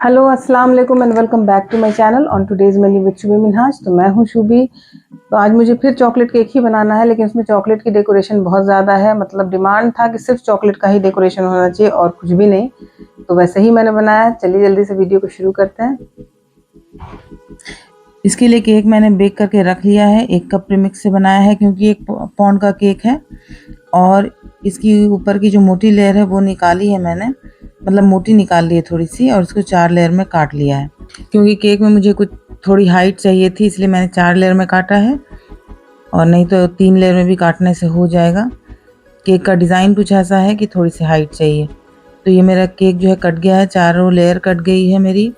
Hello अस्सलाम वालेकुम and welcome back to my channel on today's menu with Shubhi Minhaj. तो मैं हूँ शुभी। तो आज मुझे फिर चॉकलेट केक ही बनाना है, लेकिन उसमें चॉकलेट की डेकोरेशन बहुत ज़्यादा है। मतलब डिमांड था कि सिर्फ चॉकलेट का ही डेकोरेशन होना चाहिए और कुछ भी नहीं, तो वैसे ही मैंने बनाया। चलिए जल्दी से वीडियो को शुरू करते हैं। इसके लिए केक मैंने बेक करके रख लिया है। 1 कप प्रीमिक्स से बनाया है क्योंकि 1 पाउंड का केक है। और इसकी ऊपर की जो मोटी लेयर है वो निकाली है मैंने, मतलब मोटी निकाल ली है थोड़ी सी, और इसको 4 लेयर में काट लिया है। क्योंकि केक में मुझे कुछ थोड़ी हाइट चाहिए थी, इसलिए मैंने 4 लेयर में काटा है, और नहीं तो 3 लेयर में भी काटने से हो जाएगा। केक का डिज़ाइन कुछ ऐसा है कि थोड़ी सी हाइट चाहिए। तो ये मेरा केक जो है कट गया है, चारों लेयर कट गई है मेरी।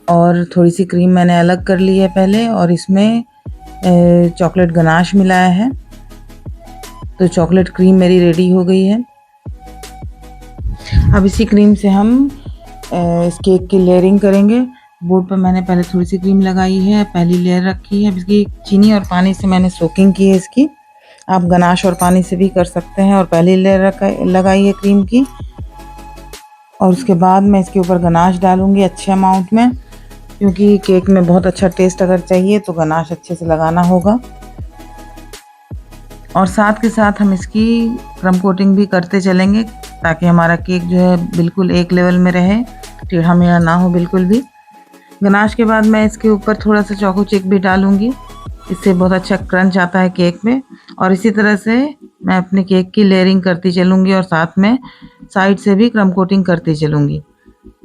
और थोड़ी सी क्रीम मैंने अलग कर ली है पहले, और इसमें चॉकलेट गनाश मिलाया है। तो चॉकलेट क्रीम मेरी रेडी हो गई है। अब इसी क्रीम से हम इस केक की लेयरिंग करेंगे। बोर्ड पर मैंने पहले थोड़ी सी क्रीम लगाई है, पहली लेयर रखी है। अब इसकी चीनी और पानी से मैंने सोकिंग की है इसकी। आप गनाश और पानी से भी कर सकते हैं। और पहली लेयर लगाई है क्रीम की, और उसके बाद मैं इसके ऊपर गनाश डालूंगी अच्छे अमाउंट में, क्योंकि केक में बहुत अच्छा टेस्ट अगर चाहिए तो गनाश अच्छे से लगाना होगा। और साथ के साथ हम इसकी क्रम कोटिंग भी करते चलेंगे, ताकि हमारा केक जो है बिल्कुल एक लेवल में रहे, टेढ़ा मेढ़ा ना हो बिल्कुल भी। गनाश के बाद मैं इसके ऊपर थोड़ा सा चोको चिप भी डालूंगी, इससे बहुत अच्छा क्रंच आता है केक में। और इसी तरह से मैं अपने केक की लेयरिंग करती चलूँगी, और साथ में साइड से भी क्रम कोटिंग करती चलूँगी।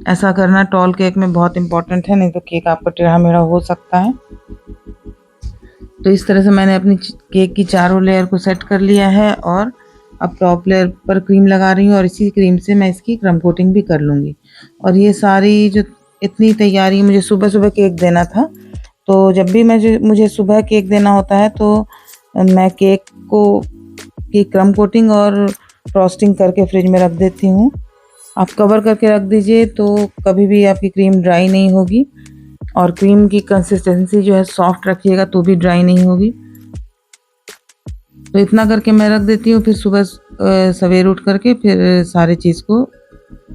ऐसा करना टॉल केक में बहुत इम्पॉर्टेंट है, नहीं तो केक आपका टेढ़ा मेढ़ा हो सकता है। तो इस तरह से मैंने अपनी केक की चारों लेयर को सेट कर लिया है, और अब टॉप लेयर पर क्रीम लगा रही हूँ, और इसी क्रीम से मैं इसकी क्रम कोटिंग भी कर लूँगी। और ये सारी जो इतनी तैयारी, मुझे सुबह सुबह केक देना था, तो जब भी मुझे सुबह केक देना होता है तो मैं केक को की क्रम कोटिंग और फ्रॉस्टिंग करके फ्रिज में रख देती हूँ। आप कवर करके रख दीजिए, तो कभी भी आपकी क्रीम ड्राई नहीं होगी। और क्रीम की कंसिस्टेंसी जो है सॉफ्ट रखिएगा तो भी ड्राई नहीं होगी। तो इतना करके मैं रख देती हूँ, फिर सुबह सवेर उठ करके फिर सारी चीज़ को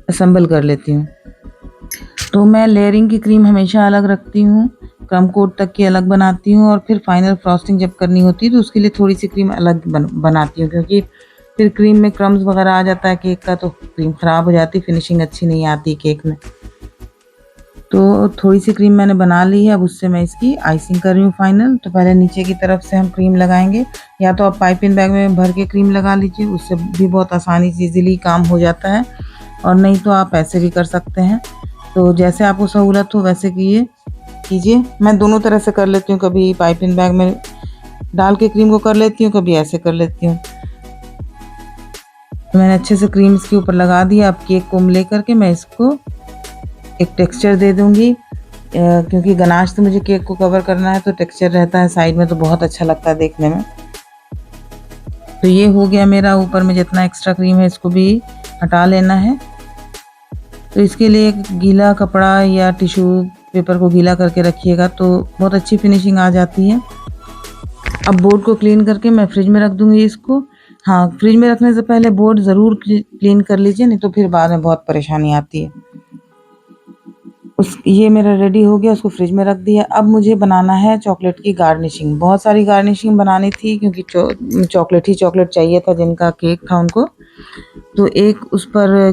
असेंबल कर लेती हूँ। तो मैं लेयरिंग की क्रीम हमेशा अलग रखती हूँ, क्रम कोट तक की अलग बनाती हूँ, और फिर फाइनल फ्रॉस्टिंग जब करनी होती है तो उसके लिए थोड़ी सी क्रीम अलग बनाती हूँ, क्योंकि फिर क्रीम में क्रम्स वगैरह आ जाता है केक का, तो क्रीम ख़राब हो जाती, फिनिशिंग अच्छी नहीं आती केक में। तो थोड़ी सी क्रीम मैंने बना ली है, अब उससे मैं इसकी आइसिंग कर रही हूँ फाइनल। तो पहले नीचे की तरफ से हम क्रीम लगाएंगे, या तो आप पाइपिंग बैग में भर के क्रीम लगा लीजिए, उससे भी बहुत आसानी से ईजिली काम हो जाता है। और नहीं तो आप ऐसे भी कर सकते हैं, तो जैसे आपको सहूलत हो वैसे कीजिए। मैं दोनों तरह से कर लेती हूँ, कभी पाइपिंग बैग में डाल के क्रीम को कर लेती हूँ, कभी ऐसे कर लेती हूँ। तो मैंने अच्छे से क्रीम इसके ऊपर लगा दिया। अब केक को लेकर के मैं इसको एक टेक्सचर दे दूंगी, क्योंकि गनाश से मुझे केक को कवर करना है, तो टेक्सचर रहता है साइड में तो बहुत अच्छा लगता है देखने में। तो ये हो गया मेरा। ऊपर में जितना एक्स्ट्रा क्रीम है इसको भी हटा लेना है। तो इसके लिए एक गीला कपड़ा या टिश्यू पेपर को गीला करके रखिएगा, तो बहुत अच्छी फिनिशिंग आ जाती है। अब बोर्ड को क्लीन करके मैं फ्रिज में रख दूंगी इसको। हाँ, फ्रिज में रखने से पहले बोर्ड ज़रूर क्लीन कर लीजिए, नहीं तो फिर बाद में बहुत परेशानी आती है। ये मेरा रेडी हो गया, उसको फ्रिज में रख दिया। अब मुझे बनाना है चॉकलेट की गार्निशिंग। बहुत सारी गार्निशिंग बनानी थी, क्योंकि चॉकलेट ही चॉकलेट चाहिए था जिनका केक था उनको। तो एक उस पर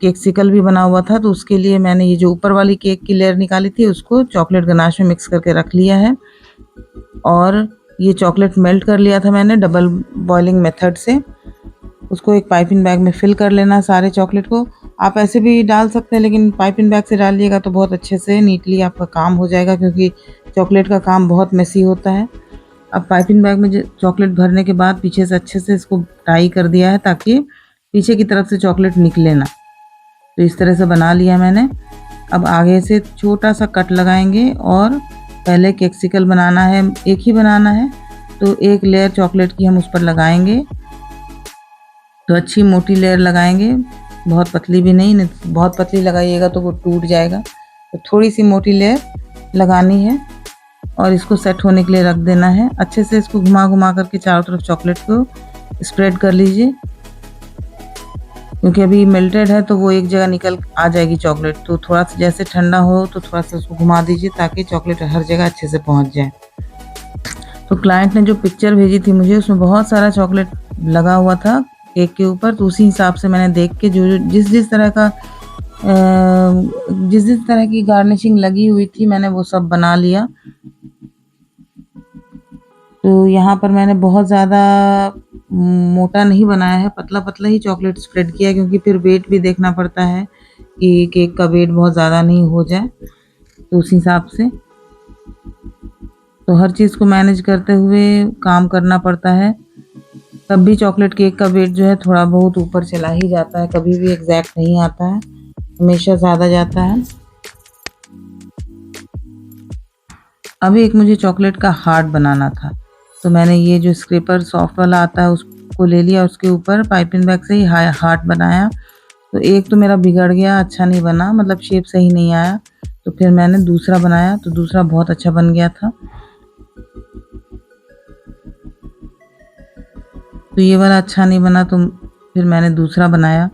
केक्सिकल भी बना हुआ था, तो उसके लिए मैंने ये जो ऊपर वाली केक की लेयर निकाली थी उसको चॉकलेट गनाश में मिक्स करके रख लिया है। और ये चॉकलेट मेल्ट कर लिया था मैंने डबल बॉइलिंग मेथड से। उसको एक पाइपिंग बैग में फिल कर लेना सारे चॉकलेट को। आप ऐसे भी डाल सकते हैं, लेकिन पाइपिंग बैग से डालिएगा तो बहुत अच्छे से नीटली आपका काम हो जाएगा, क्योंकि चॉकलेट का काम बहुत मेसी होता है। अब पाइपिंग बैग में चॉकलेट भरने के बाद पीछे से अच्छे से इसको टाई कर दिया है, ताकि पीछे की तरफ से चॉकलेट निकले ना। तो इस तरह से बना लिया मैंने। अब आगे से छोटा सा कट लगाएंगे, और पहले केक्सिकल बनाना है, एक ही बनाना है, तो एक लेयर चॉकलेट की हम उस पर लगाएंगे। तो अच्छी मोटी लेयर लगाएंगे, बहुत पतली भी नहीं, बहुत पतली लगाइएगा तो वो टूट जाएगा। तो थोड़ी सी मोटी लेयर लगानी है, और इसको सेट होने के लिए रख देना है। अच्छे से इसको घुमा घुमा करके चारों तरफ चॉकलेट को स्प्रेड कर लीजिए। क्योंकि अभी मेल्टेड है तो वो एक जगह निकल आ जाएगी चॉकलेट। तो थोड़ा सा जैसे ठंडा हो तो थोड़ा सा उसको घुमा दीजिए ताकि चॉकलेट हर जगह अच्छे से पहुंच जाए। तो क्लाइंट ने जो पिक्चर भेजी थी मुझे, उसमें बहुत सारा चॉकलेट लगा हुआ था केक के ऊपर। तो उसी हिसाब से मैंने देख के जो जिस तरह की गार्निशिंग लगी हुई थी मैंने वो सब बना लिया। तो यहाँ पर मैंने बहुत ज़्यादा मोटा नहीं बनाया है, पतला पतला ही चॉकलेट स्प्रेड किया है, क्योंकि फिर वेट भी देखना पड़ता है कि केक का वेट बहुत ज़्यादा नहीं हो जाए। तो उस हिसाब से तो हर चीज़ को मैनेज करते हुए काम करना पड़ता है। तब भी चॉकलेट केक का वेट जो है थोड़ा बहुत ऊपर चला ही जाता है, कभी भी एग्जैक्ट नहीं आता है, हमेशा ज़्यादा जाता है। अभी एक मुझे चॉकलेट का हार्ट बनाना था, तो मैंने ये जो स्क्रैपर सॉफ्ट वाला आता है उसको ले लिया, उसके ऊपर पाइपिंग बैग से ही हार्ट बनाया। तो एक तो मेरा बिगड़ गया, अच्छा नहीं बना, मतलब शेप सही नहीं आया। तो फिर मैंने दूसरा बनाया, तो दूसरा बहुत अच्छा बन गया था। तो ये वाला अच्छा नहीं बना तो फिर मैंने दूसरा बनाया,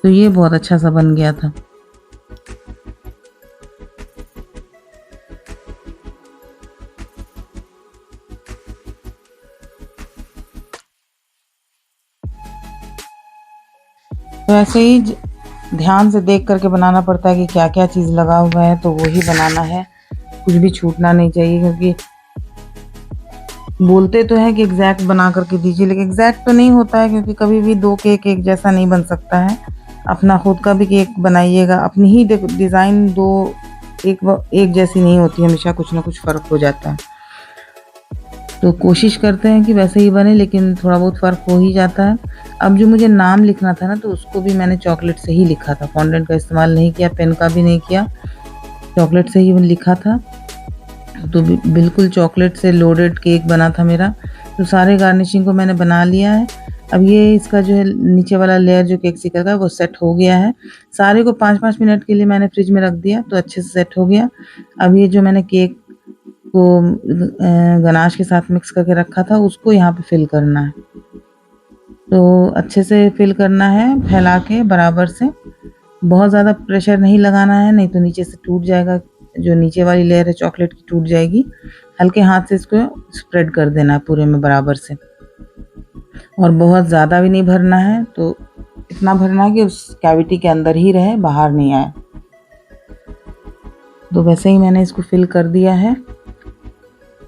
तो ये बहुत अच्छा सा बन गया था। तो ऐसे ही ध्यान से देख करके बनाना पड़ता है कि क्या क्या चीज़ लगा हुआ है, तो वही बनाना है, कुछ भी छूटना नहीं चाहिए। क्योंकि बोलते तो हैं कि एग्जैक्ट बना करके दीजिए, लेकिन एग्जैक्ट तो नहीं होता है, क्योंकि कभी भी दो केक एक जैसा नहीं बन सकता है। अपना खुद का भी केक बनाइएगा, अपनी ही डिज़ाइन दो एक जैसी नहीं होती, हमेशा कुछ ना कुछ फ़र्क हो जाता है। तो कोशिश करते हैं कि वैसे ही बने, लेकिन थोड़ा बहुत फ़र्क हो ही जाता है। अब जो मुझे नाम लिखना था ना, तो उसको भी मैंने चॉकलेट से ही लिखा था, फॉन्डेंट का इस्तेमाल नहीं किया, पेन का भी नहीं किया, चॉकलेट से ही लिखा था। तो बिल्कुल चॉकलेट से लोडेड केक बना था मेरा। तो सारे गार्निशिंग को मैंने बना लिया है। अब ये इसका जो है नीचे वाला लेयर जो केक सिकल का है वो सेट हो गया है। सारे को 5-5 मिनट के लिए मैंने फ्रिज में रख दिया, तो अच्छे से सेट हो गया। अब ये जो मैंने केक को गनाश के साथ मिक्स करके रखा था, उसको यहाँ पे फिल करना है। तो अच्छे से फिल करना है, फैला के बराबर से। बहुत ज़्यादा प्रेशर नहीं लगाना है, नहीं तो नीचे से टूट जाएगा, जो नीचे वाली लेयर है चॉकलेट की टूट जाएगी। हल्के हाथ से इसको स्प्रेड कर देना है पूरे में बराबर से, और बहुत ज़्यादा भी नहीं भरना है। तो इतना भरना है कि उस कैविटी के अंदर ही रहे, बाहर नहीं आए। तो वैसे ही मैंने इसको फिल कर दिया है।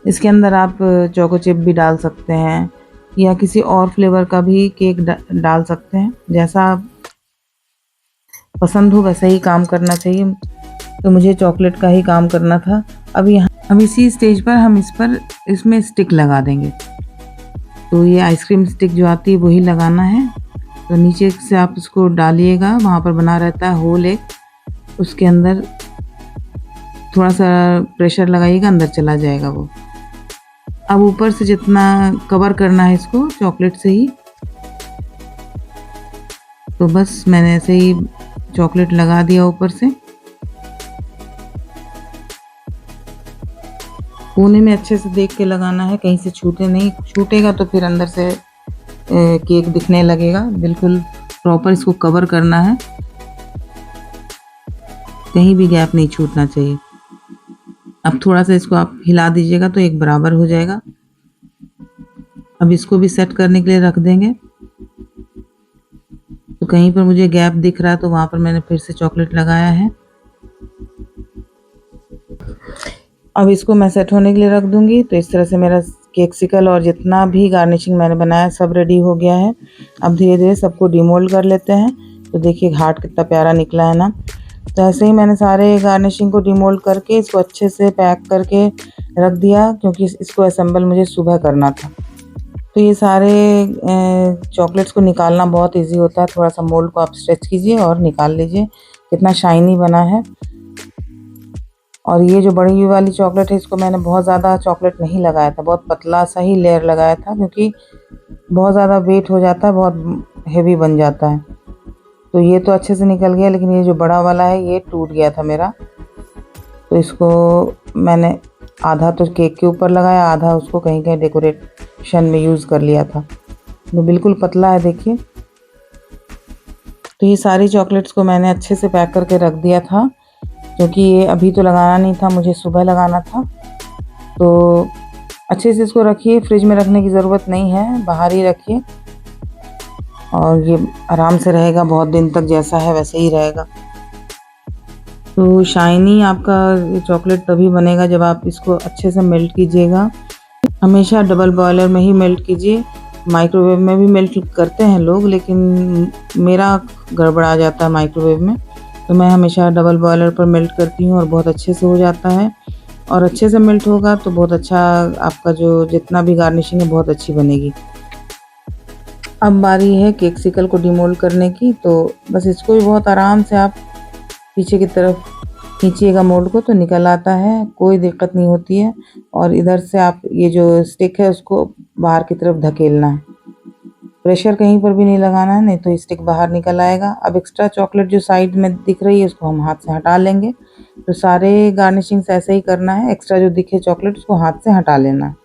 इसके अंदर आप चोको चिप भी डाल सकते हैं, या किसी और फ्लेवर का भी केक डाल सकते हैं, जैसा पसंद हो वैसा ही काम करना चाहिए। तो मुझे चॉकलेट का ही काम करना था। अब इसी स्टेज पर हम इसमें स्टिक लगा देंगे। तो ये आइसक्रीम स्टिक जो आती है वही लगाना है। तो नीचे से आप इसको डालिएगा, वहाँ पर बना रहता है होल एक, उसके अंदर थोड़ा सा प्रेशर लगाइएगा, अंदर चला जाएगा वो। अब ऊपर से जितना कवर करना है इसको चॉकलेट से ही, तो बस मैंने ऐसे ही चॉकलेट लगा दिया ऊपर से। कोने में अच्छे से देख के लगाना है, कहीं से छूटे नहीं, छूटेगा तो फिर अंदर से केक दिखने लगेगा। बिल्कुल प्रॉपर इसको कवर करना है, कहीं भी गैप नहीं छूटना चाहिए। अब थोड़ा सा इसको आप हिला दीजिएगा तो एक बराबर हो जाएगा। अब इसको भी सेट करने के लिए रख देंगे। तो कहीं पर मुझे गैप दिख रहा है तो वहाँ पर मैंने फिर से चॉकलेट लगाया है। अब इसको मैं सेट होने के लिए रख दूंगी। तो इस तरह से मेरा केक सिकल और जितना भी गार्निशिंग मैंने बनाया सब रेडी हो गया है। अब धीरे धीरे सबको डिमोल्ड कर लेते हैं। तो देखिए हार्ट कितना प्यारा निकला है ना। तो ऐसे ही मैंने सारे गार्निशिंग को डिमोल्ड करके इसको अच्छे से पैक करके रख दिया, क्योंकि इसको असेंबल मुझे सुबह करना था। तो ये सारे चॉकलेट्स को निकालना बहुत इजी होता है। थोड़ा सा मोल्ड को आप स्ट्रेच कीजिए और निकाल लीजिए, कितना शाइनी बना है। और ये जो बड़ी वाली चॉकलेट है, इसको मैंने बहुत ज़्यादा चॉकलेट नहीं लगाया था, बहुत पतला सा ही लेयर लगाया था, क्योंकि बहुत ज़्यादा वेट हो जाता है, बहुत हेवी बन जाता है। तो ये तो अच्छे से निकल गया, लेकिन ये जो बड़ा वाला है ये टूट गया था मेरा। तो इसको मैंने आधा तो केक के ऊपर लगाया, आधा उसको कहीं कहीं डेकोरेशन में यूज़ कर लिया था। जो बिल्कुल पतला है देखिए। तो ये सारी चॉकलेट्स को मैंने अच्छे से पैक करके रख दिया था, क्योंकि ये अभी तो लगाना नहीं था, मुझे सुबह लगाना था। तो अच्छे से इसको रखिए, फ्रिज में रखने की ज़रूरत नहीं है, बाहर ही रखिए और ये आराम से रहेगा बहुत दिन तक, जैसा है वैसे ही रहेगा। तो शाइनी आपका ये चॉकलेट तभी बनेगा जब आप इसको अच्छे से मेल्ट कीजिएगा। हमेशा डबल बॉयलर में ही मेल्ट कीजिए। माइक्रोवेव में भी मेल्ट करते हैं लोग, लेकिन मेरा गड़बड़ा जाता है माइक्रोवेव में, तो मैं हमेशा डबल बॉयलर पर मेल्ट करती हूँ और बहुत अच्छे से हो जाता है। और अच्छे से मेल्ट होगा तो बहुत अच्छा आपका जो जितना भी गार्निशिंग है बहुत अच्छी बनेगी। अब बारी है केक्सिकल को डिमोल्ड करने की। तो बस इसको भी बहुत आराम से आप पीछे की तरफ खींचिएगा मोल्ड को, तो निकल आता है, कोई दिक्कत नहीं होती है। और इधर से आप ये जो स्टिक है उसको बाहर की तरफ धकेलना है, प्रेशर कहीं पर भी नहीं लगाना है, नहीं तो स्टिक बाहर निकल आएगा। अब एक्स्ट्रा चॉकलेट जो साइड में दिख रही है उसको हम हाथ से हटा लेंगे। तो सारे गार्निशिंग से ऐसे ही करना है, एक्स्ट्रा जो दिखे चॉकलेट उसको हाथ से हटा लेना है।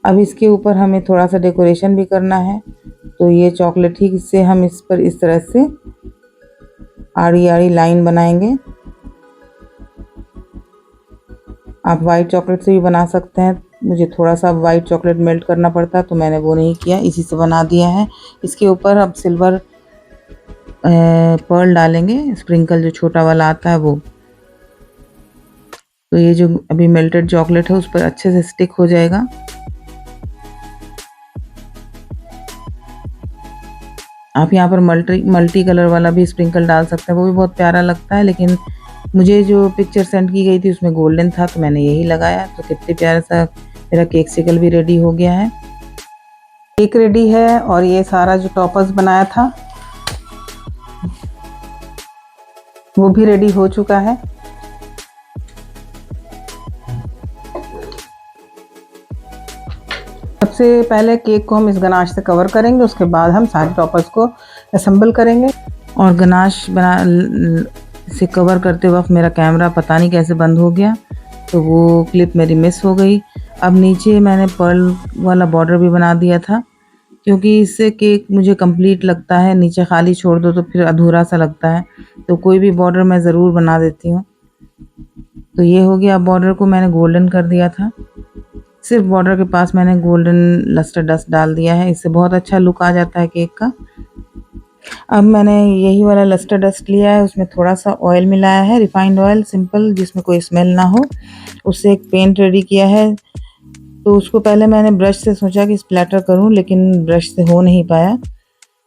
अब इसके ऊपर हमें थोड़ा सा डेकोरेशन भी करना है। तो ये चॉकलेट ठीक इससे हम इस पर इस तरह से आड़ी आड़ी लाइन बनाएंगे। आप वाइट चॉकलेट से भी बना सकते हैं, मुझे थोड़ा सा वाइट चॉकलेट मेल्ट करना पड़ता तो मैंने वो नहीं किया, इसी से बना दिया है। इसके ऊपर अब सिल्वर पर्ल डालेंगे, स्प्रिंकल जो छोटा वाला आता है वो। तो ये जो अभी मेल्टेड चॉकलेट है उस पर अच्छे से स्टिक हो जाएगा। आप यहाँ पर मल्टी कलर वाला भी स्प्रिंकल डाल सकते हैं, वो भी बहुत प्यारा लगता है। लेकिन मुझे जो पिक्चर सेंड की गई थी उसमें गोल्डन था तो मैंने यही लगाया। तो कितने प्यारा सा मेरा केक्सिकल भी रेडी हो गया है। केक रेडी है और ये सारा जो टॉपर्स बनाया था वो भी रेडी हो चुका है। सबसे पहले केक को हम इस गनाश से कवर करेंगे, उसके बाद हम सारे टॉपर्स को असेंबल करेंगे। और गनाश से कवर करते वक्त मेरा कैमरा पता नहीं कैसे बंद हो गया, तो वो क्लिप मेरी मिस हो गई। अब नीचे मैंने पर्ल वाला बॉर्डर भी बना दिया था, क्योंकि इससे केक मुझे कंप्लीट लगता है, नीचे खाली छोड़ दो तो फिर अधूरा सा लगता है। तो कोई भी बॉर्डर मैं ज़रूर बना देती हूँ। तो ये हो गया। बॉर्डर को मैंने गोल्डन कर दिया था, सिर्फ बॉर्डर के पास मैंने गोल्डन लस्टर डस्ट डाल दिया है, इससे बहुत अच्छा लुक आ जाता है केक का। अब मैंने यही वाला लस्टर डस्ट लिया है, उसमें थोड़ा सा ऑयल मिलाया है, रिफाइंड ऑयल सिंपल, जिसमें कोई स्मेल ना हो। उससे एक पेंट रेडी किया है। तो उसको पहले मैंने ब्रश से सोचा कि स्प्लैटर करूं, लेकिन ब्रश से हो नहीं पाया,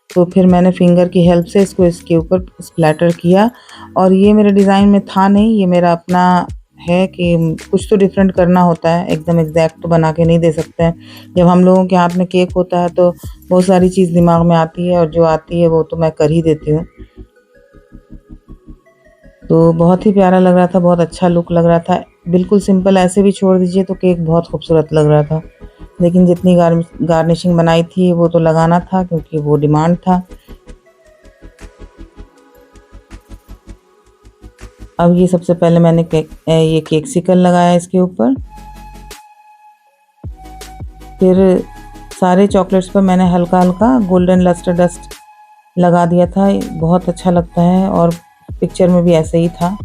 तो फिर मैंने फिंगर की हेल्प से इसको इसके ऊपर स्प्लैटर किया। और ये मेरे डिज़ाइन में था नहीं, ये मेरा अपना है कि कुछ तो डिफरेंट करना होता है, एकदम एग्जैक्ट तो बना के नहीं दे सकते हैं। जब हम लोगों के हाथ में केक होता है तो बहुत सारी चीज़ दिमाग में आती है, और जो आती है वो तो मैं कर ही देती हूँ। तो बहुत ही प्यारा लग रहा था, बहुत अच्छा लुक लग रहा था। बिल्कुल सिंपल ऐसे भी छोड़ दीजिए तो केक बहुत खूबसूरत लग रहा था, लेकिन जितनी गार्निशिंग बनाई थी वो तो लगाना था, क्योंकि वो डिमांड था। अब ये सबसे पहले मैंने ये केक्सिकल लगाया इसके ऊपर। फिर सारे चॉकलेट्स पर मैंने हल्का हल्का गोल्डन लस्टर डस्ट लगा दिया था, बहुत अच्छा लगता है, और पिक्चर में भी ऐसे ही था।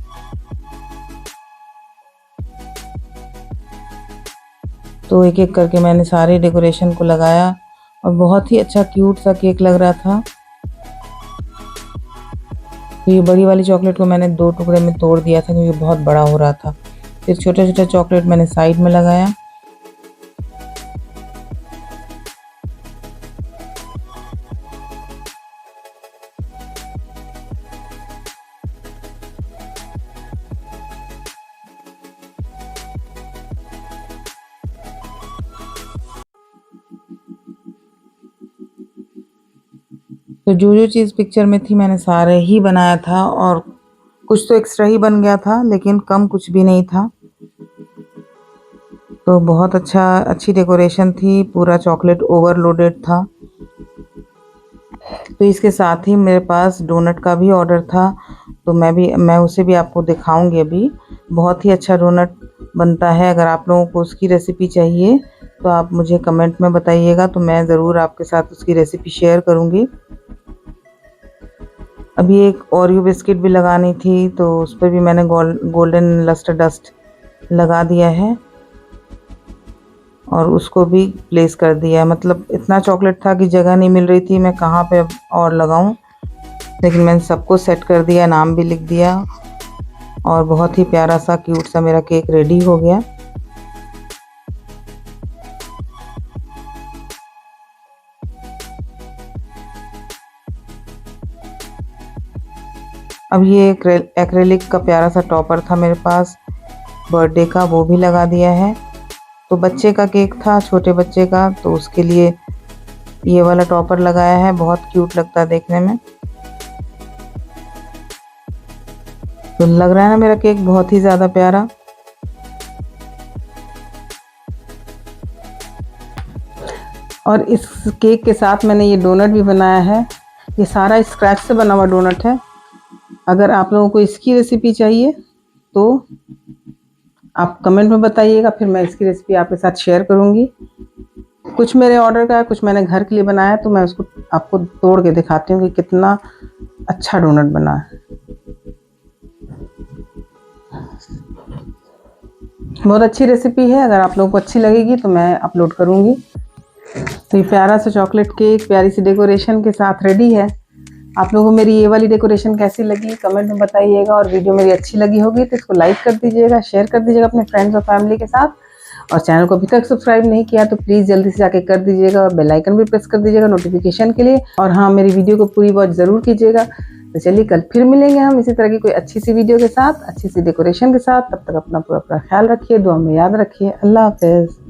तो एक एक करके मैंने सारे डेकोरेशन को लगाया और बहुत ही अच्छा क्यूट सा केक लग रहा था। तो ये बड़ी वाली चॉकलेट को मैंने 2 टुकड़े में तोड़ दिया था, क्योंकि बहुत बड़ा हो रहा था। फिर छोटा छोटा चॉकलेट मैंने साइड में लगाया। तो जो जो चीज़ पिक्चर में थी मैंने सारे ही बनाया था, और कुछ तो एक्स्ट्रा ही बन गया था, लेकिन कम कुछ भी नहीं था। तो बहुत अच्छी डेकोरेशन थी, पूरा चॉकलेट ओवरलोडेड था। तो इसके साथ ही मेरे पास डोनट का भी ऑर्डर था, तो मैं उसे भी आपको दिखाऊंगी अभी। बहुत ही अच्छा डोनट बनता है, अगर आप लोगों को उसकी रेसिपी चाहिए तो आप मुझे कमेंट में बताइएगा, तो मैं ज़रूर आपके साथ उसकी रेसिपी शेयर करूँगी। अभी एक ओरियो बिस्किट भी लगानी थी, तो उस पर भी मैंने गोल्डन लस्टर डस्ट लगा दिया है और उसको भी प्लेस कर दिया है। मतलब इतना चॉकलेट था कि जगह नहीं मिल रही थी, मैं कहाँ पे और लगाऊं, लेकिन मैंने सबको सेट कर दिया, नाम भी लिख दिया और बहुत ही प्यारा सा क्यूट सा मेरा केक रेडी हो गया। अब ये एक्रेलिक का प्यारा सा टॉपर था मेरे पास बर्थडे का, वो भी लगा दिया है। तो बच्चे का केक था, छोटे बच्चे का, तो उसके लिए ये वाला टॉपर लगाया है, बहुत क्यूट लगता है देखने में। तो लग रहा है ना मेरा केक बहुत ही ज़्यादा प्यारा। और इस केक के साथ मैंने ये डोनट भी बनाया है। ये सारा स्क्रैच से बना हुआ डोनट है। अगर आप लोगों को इसकी रेसिपी चाहिए तो आप कमेंट में बताइएगा, फिर मैं इसकी रेसिपी आपके साथ शेयर करूँगी। कुछ मेरे ऑर्डर का है, कुछ मैंने घर के लिए बनाया है, तो मैं उसको आपको तोड़ के दिखाती हूँ कि कितना अच्छा डोनट बना है। बहुत अच्छी रेसिपी है, अगर आप लोगों को अच्छी लगेगी तो मैं अपलोड करूँगी। तो ये प्यारा सा चॉकलेट केक प्यारी सी डेकोरेशन के साथ रेडी है। आप लोगों को मेरी ये वाली डेकोरेशन कैसी लगी कमेंट में बताइएगा, और वीडियो मेरी अच्छी लगी होगी तो इसको लाइक कर दीजिएगा, शेयर कर दीजिएगा अपने फ्रेंड्स और फैमिली के साथ। और चैनल को अभी तक सब्सक्राइब नहीं किया तो प्लीज़ जल्दी से जाके कर दीजिएगा, और बेल आइकन भी प्रेस कर दीजिएगा नोटिफिकेशन के लिए। और हाँ, मेरी वीडियो को पूरी वॉच ज़रूर कीजिएगा। तो चलिए कल फिर मिलेंगे हम इसी तरह की कोई अच्छी सी वीडियो के साथ, अच्छी सी डेकोरेशन के साथ। तब तक अपना पूरा ख्याल रखिए, दुआ में याद रखिए। अल्लाह हाफ़िज़।